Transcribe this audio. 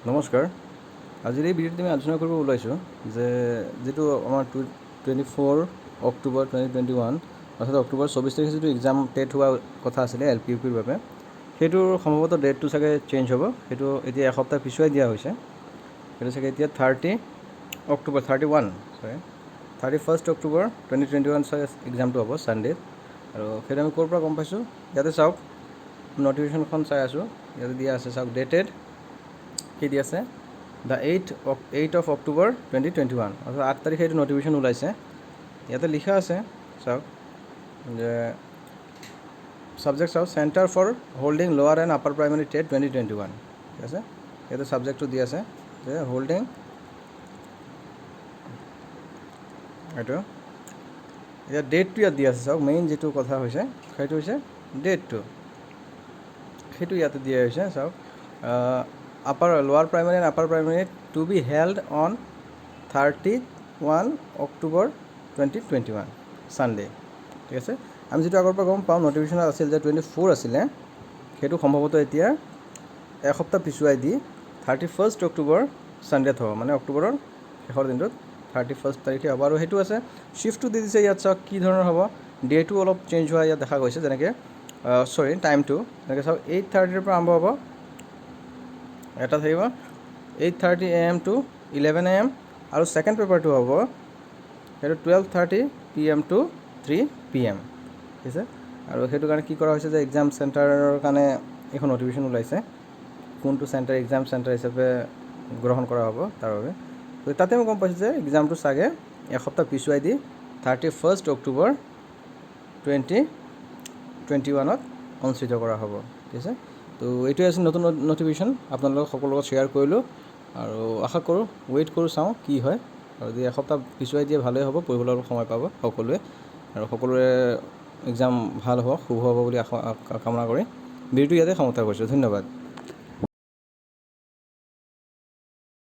নমস্কাৰ। আজিৰ এই ভিডিঅ'টোত আমি আলোচনা কৰিব ওলাইছোঁ যে যিটো আমাৰ 24 অক্টোবৰ 2021 অৰ্থাৎ অক্টোবৰ 24 তাৰিখে যিটো এক্সাম টেট হোৱা কথা আছিলে LPUPৰ বাবে, সেইটোৰ সম্ভৱতঃ ডেটটো চাগে চেঞ্জ হ'ব। সেইটো এতিয়া এসপ্তাহ পিছুৱাই দিয়া হৈছে। সেইটো চাগে এতিয়া 31 অক্টোবৰ 2021 চাগে এক্সামটো হ'ব ছানডে'। আৰু সেইটো আমি ক'ৰ পৰা গম পাইছোঁ, ইয়াতে চাওক নটিফিকেশ্যনখন চাই আছোঁ, ইয়াতে দিয়া আছে চাওক ডেটেড কি দি আছে দ্য 8 অফ অক্টোবৰ 2021 অৰ্থাৎ 8 তাৰিখে এইটো নটিফিকেশ্যন ওলাইছে। ইয়াতে লিখা আছে চাওক যে ছাবজেক্ট চাওক চেণ্টাৰ ফৰ হোল্ডিং লোৱাৰ এণ্ড আপাৰ প্ৰাইমেৰী টেট 2021, ঠিক আছে। ইয়াতে ছাবজেক্টটো দি আছে যে হোল্ডিং এইটো, এতিয়া ডেটটো ইয়াত দি আছে চাওক। মেইন যিটো কথা হৈছে সেইটো হৈছে ডেটটো, সেইটো ইয়াতে দিয়া হৈছে চাওক। Lower primary and upper primary to be held on 31 October 2021 Sunday', ঠিক আছে। আমি যিটো আগৰ পৰা গম পাওঁ নটিফিকেশ্যনত আছিল যে 24 আছিলে, সেইটো সম্ভৱতঃ এতিয়া এসপ্তাহ পিছুৱাই দি 31 অক্টোবৰ ছানডে'ত হ'ব, মানে অক্টোবৰৰ শেষৰ দিনটোত 31 তাৰিখে হ'ব। আৰু সেইটো আছে শ্বিফ্টটো দি দিছে ইয়াত চাওক কি ধৰণৰ হ'ব। ডেটো অলপ চেঞ্জ হোৱা ইয়াত দেখা গৈছে, যেনেকৈ টাইমটো যেনেকৈ চাওক 8:30 পৰা আৰম্ভ হ'ব, এটা থাকিব 8:30 AM to 11 AM, আৰু ছেকেণ্ড পেপাৰটো হ'ব সেইটো 12:30 PM to 3 PM, ঠিক আছে। আৰু সেইটো কাৰণে কি কৰা হৈছে যে এক্সাম চেণ্টাৰৰ কাৰণে এখন নটিফিকেশ্যন ওলাইছে, কোনটো চেণ্টাৰ এক্সাম চেণ্টাৰ হিচাপে গ্ৰহণ কৰা হ'ব তাৰ বাবে। তো তাতে মই গম পাইছোঁ যে এক্সামটো চাগে এসপ্তাহ পিছুৱাই দি 31 অক্টোবৰ 2021 অনুষ্ঠিত কৰা হ'ব, ঠিক আছে। তো এইটোৱে আছিল নতুন নটিফিকেশ্যন, আপোনালোকক সকলোৰ লগত শ্বেয়াৰ কৰিলোঁ। আৰু আশা কৰোঁ ৱেইট কৰোঁ, চাওঁ কি হয়। আৰু যদি এসপ্তাহ পিছুৱাই দিয়ে ভালেই হ'ব, পঢ়িবলৈ অলপ সময় পাব সকলোৱে, আৰু সকলোৰে এক্সাম ভাল হ'ব, শুভ হ'ব বুলি কামনা কৰি ভিডিঅ'টো ইয়াতে সমাপ্ত কৰিছোঁ। ধন্যবাদ।